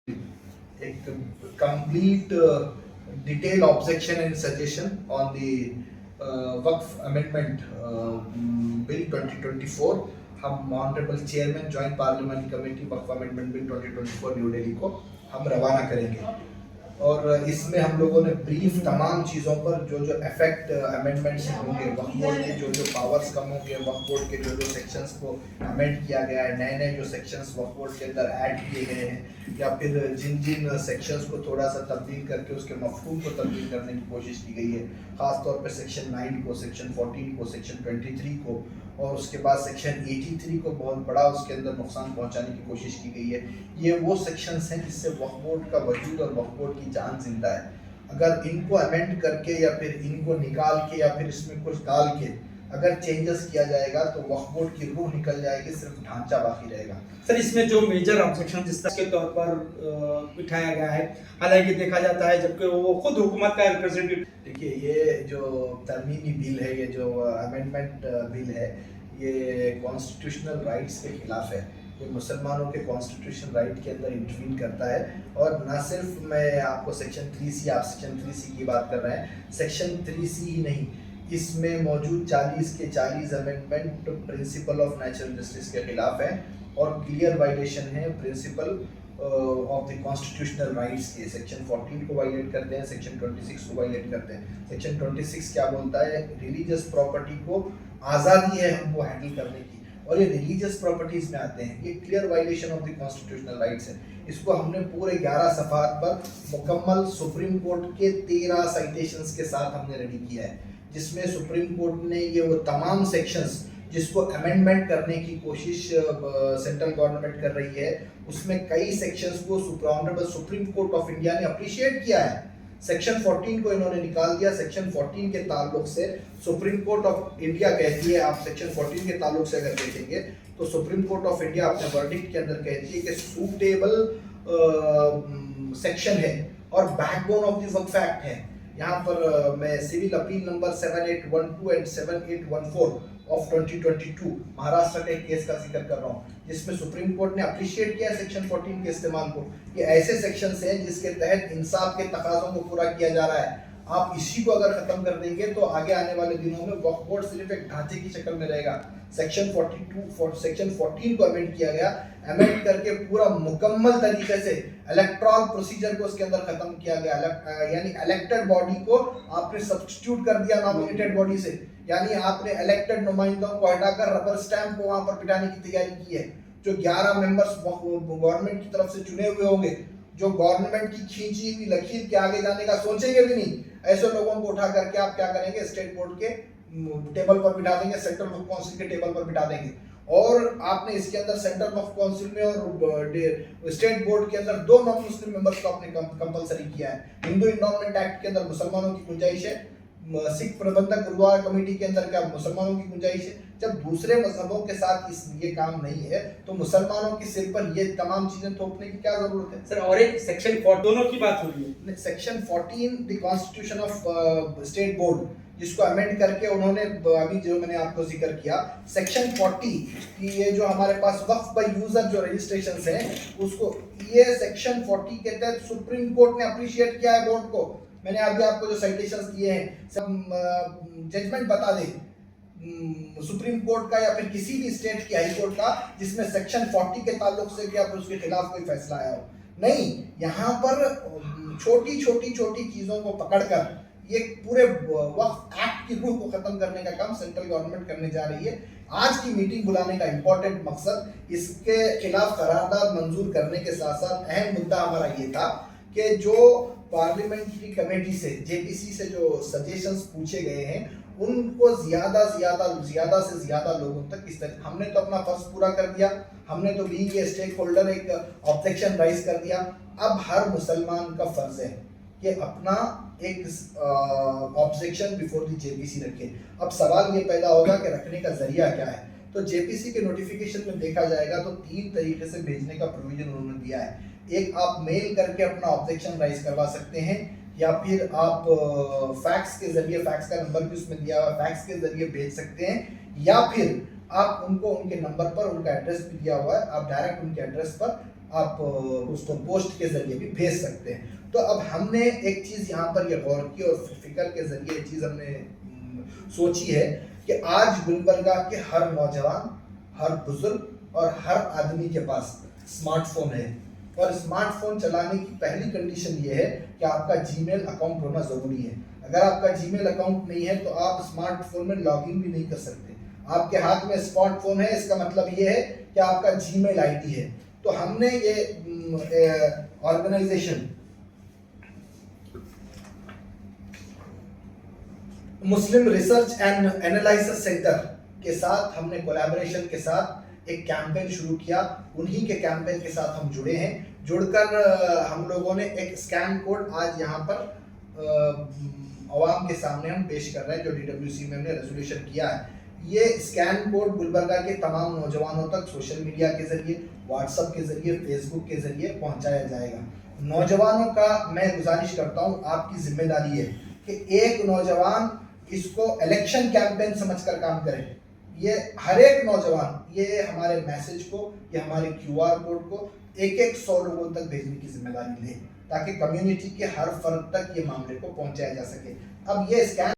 एक complete detailed objection and suggestion on the Waqf amendment bill 2024 हम honourable chairman joint parliamentary committee Waqf amendment bill 2024 New Delhi को हम रवाना करेंगे। और इसमें हम लोगों ने ब्रीफ तमाम चीज़ों पर जो जो इफेक्ट अमेंडमेंट्स होंगे, वक्फ बोर्ड के जो पावर्स कम होंगे, वक्फ बोर्ड के जो सेक्शंस को अमेंड किया गया है, नए नए जो सेक्शंस वक्फ बोर्ड के अंदर ऐड किए गए हैं, या फिर जिन जिन सेक्शंस को थोड़ा सा तब्दील करके उसके मफहूम को तब्दील करने की कोशिश की गई है, ख़ासतौर पर सेक्शन 9 को, सेक्शन 14 को, सेक्शन 23 को, और उसके बाद सेक्शन 83 को बहुत बड़ा उसके अंदर नुकसान पहुंचाने की कोशिश की गई है। ये वो सेक्शंस हैं जिससे वक्फ बोर्ड का वजूद और वक्फ बोर्ड की जान जिंदा है। अगर इनको अमेंड करके या फिर इनको निकाल के या फिर इसमें कुछ डाल के अगर चेंजेस किया जाएगा तो वक्फ बोर्ड की रूह निकल जाएगी, सिर्फ ढांचा बाकी रहेगा। सर, इसमें जो मेजर ऑब्जेक्शन जिस तरह के तौर पर उठाया गया है, हालांकि देखा जाता है जबकि वो खुद हुकूमत का रिप्रेजेंटेटिव। देखिए, ये जो तरमीमी बिल है, ये जो अमेंडमेंट बिल है, ये कॉन्स्टिट्यूशनल राइट्स के खिलाफ है। ये मुसलमानों के कॉन्स्टिट्यूशन राइट के अंदर इंटरवीन करता है। और ना सिर्फ मैं आपको सेक्शन 3C, आप सेक्शन 3C की बात कर रहे हैं, सेक्शन 3C ही नहीं, इसमें मौजूद 40 के 40 amendment principle of natural justice के खिलाफ है और क्लियर वायलेशन है principle of the constitutional rights के। सेक्शन 14 को वायलेट करते हैं, सेक्शन 26 को वायलेट करते हैं। सेक्शन 26 क्या बोलता है? रिलीजियस प्रॉपर्टी को आज़ादी है हमको हैंडल करने की, और ये रिलीजियस प्रॉपर्टीज में आते हैं। ये clear violation of the constitutional rights है। इसको हमने पूरे 11 सफ़ात पर मुकम्मल सुप्रीम कोर्ट के 13 साइटेशंस के साथ हमने रेडी किया है, जिसमें सुप्रीम कोर्ट ने ये वो तमाम सेक्शंस जिसको अमेंडमेंट करने की कोशिश सेंट्रल गवर्नमेंट कर रही है, उसमें कई सेक्शंस को honourable supreme court of India ने अप्रिशिएट किया है। सेक्शन 14 को इन्होंने निकाल दिया। सेक्शन 14 के ताल्लुक से सुप्रीम कोर्ट ऑफ इंडिया कहती है, आप सेक्शन 14 के ताल्लुक से अगर देखेंगे तो सुप्रीम कोर्ट ऑफ इंडिया अपने वर्डिक्ट के अंदर कहती है कि सूटेबल सेक्शन है और backbone of the Waqf act है। यहाँ पर मैं civil appeal number 7812 and 7814 of 2022 Maharashtra के एक केस का जिक्र कर रहा हूँ, जिसमें सुप्रीम कोर्ट ने अप्रिशिएट किया सेक्शन 14 के इस्तेमाल को। ये ऐसे सेक्शन हैं जिसके तहत इंसाफ के तकाज़ों को पूरा किया जा रहा है। आप इसी को अगर खत्म कर देंगे तो आगे आने वाले दिनों में वक्फ बोर्ड सिर्फ एक ढांचे की शक्ल में रहेगा। सेक्शन 14 को अमेंड किया गया, अमेंड करके पूरा मुकम्मल तरीके से इलेक्टोरल प्रोसीजर को उसके अंदर खत्म किया गया। यानी इलेक्टेड बॉडी को आपने सब्स्टिट्यूट कर दिया नॉमिनेटेड बॉडी से, यानी आपने इलेक्टेड नुमाइंदों को हटाकर रबर स्टैंप को वहां पर पिटाने की तैयारी की है। जो 11 मेंबर्स गवर्नमेंट की तरफ से चुने हुए होंगे, जो गवर्नमेंट की खींची हुई लकीर के आगे जाने का सोचेंगे भी नहीं, ऐसे लोगों को उठा करके आप क्या करेंगे? स्टेट बोर्ड के टेबल पर बिठा देंगे, सेंट्रल वक्फ काउंसिल के टेबल पर बिठा देंगे। और आपने इसके अंदर सेंट्रल वक्फ काउंसिल में और स्टेट बोर्ड के अंदर 2 नॉन मुस्लिम मेंबर्स को आपने कंपलसरी किया है। हिंदू इन्डोमेंट एक्ट के अंदर मुसलमानों की गुंजाइश है, सिख प्रबंधक गुरुद्वारा कमेटी के अंदर क्या मुसलमानों की गुंजाइश है। जब दूसरे मजहबों के साथ ये काम नहीं है तो मुसलमानों के सिर पर ये तमाम चीजें थोपने की क्या जरूरत है? सर, और एक सेक्शन 4 दोनों की बात हो रही है। Section 14 the constitution of state board, जिसको अमेंड करके उन्होंने अभी जो मैंने आपको जिक्र किया, सेक्शन 40 की ये जो हमारे पास वक्फ बाय यूजर जो रजिस्ट्रेशंस हैं, उसको ये सेक्शन 40 के तहत सुप्रीम कोर्ट ने अप्रिशिएट किया है बोर्ड को। मैंने अभी आपको जो साइटेशंस दिए हैं, सब जजमेंट बता दे सुप्रीम कोर्ट का या फिर किसी भी स्टेट की हाई कोर्ट का जिसमें सेक्शन 40 के ताल्लुक से क्या फिर उसके खिलाफ कोई फैसला आया हो। नहीं, यहाँ पर छोटी छोटी चीजों को पकड़कर ये पूरे वक्फ एक्ट की रूह को खत्म करने का काम सेंट्रल गवर्नमेंट करने जा रही है। आज की मीटिंग बुलाने का इंपॉर्टेंट मकसद इसके खिलाफ करारदाद मंजूर करने के साथ साथ अहम मुद्दा हमारा ये था कि जो पार्लियामेंट्री कमेटी से, जेपीसी से जो सजेशंस पूछे गए हैं, उनको ज्यादा से ज्यादा लोगों तक इस तरह हमने तो अपना फर्ज पूरा कर दिया, हमने तो बीइंग ए स्टेक होल्डर एक ऑब्जेक्शन राइज कर दिया। अब हर मुसलमान का फर्ज है कि अपना एक ऑब्जेक्शन बिफोर द जेपीसी रखे। अब सवाल ये पैदा होगा कि रखने का जरिया क्या है? तो जेपीसी के नोटिफिकेशन में देखा जाएगा तो 3 तरीके से भेजने का प्रोविजन उन्होंने दिया है। एक, आप मेल करके अपना ऑब्जेक्शन राइज करवा सकते हैं, या फिर आप फैक्स के जरिए, फैक्स का नंबर भी उसमें दिया हुआ, फैक्स के जरिए भेज सकते हैं, या फिर आप उनको उनके नंबर पर, उनका एड्रेस भी दिया हुआ है, आप डायरेक्ट उनके एड्रेस पर आप उसको पोस्ट के जरिए भी भेज सकते हैं। तो अब हमने एक चीज़ यहाँ पर ये गौर की और फिक्र के जरिए एक चीज़ हमने सोची है कि आज गुलबर्गा के हर नौजवान, हर बुजुर्ग और हर आदमी के पास स्मार्टफोन है, और स्मार्टफोन चलाने की पहली कंडीशन ये है कि आपका जीमेल अकाउंट होना ज़रूरी है। अगर आपका जीमेल अकाउंट नहीं है तो आप स्मार्टफोन में लॉगिन भी नहीं कर सकते। आपके हाथ में स्मार्टफोन है, इसका मतलब ये है कि आपका जीमेल आईडी है। तो हमने ये organisation Muslim research and analysis centre के साथ हमने कोलैबोरेशन के साथ एक कैंपेन शुरू किया। उन्हीं के कैंपेन के साथ हम जुड़े हैं। जुड़कर हम लोगों ने एक स्कैन कोड आज यहाँ पर अवाम के सामने हम पेश कर रहे हैं, जो DWC में हमने रेजोल्यूशन किया है। ये स्कैन कोड गुलबर्गा के तमाम नौजवानों तक सोशल मीडिया के जरिए, व्हाट्सएप के जरिए, फेसबुक के जरिए पहुंचाया जाएगा। नौजवानों का मैं गुजारिश करता हूं, आपकी जिम्मेदारी है कि एक नौजवान इसको इलेक्शन कैंपेन समझकर काम करे। ये हर एक नौजवान ये हमारे मैसेज को, ये हमारे QR कोड को एक 100 लोगों तक भेजने की जिम्मेदारी ले, ताकि कम्युनिटी के हर फर्द तक ये मामले को पहुंचाया जा सके। अब ये स्कैन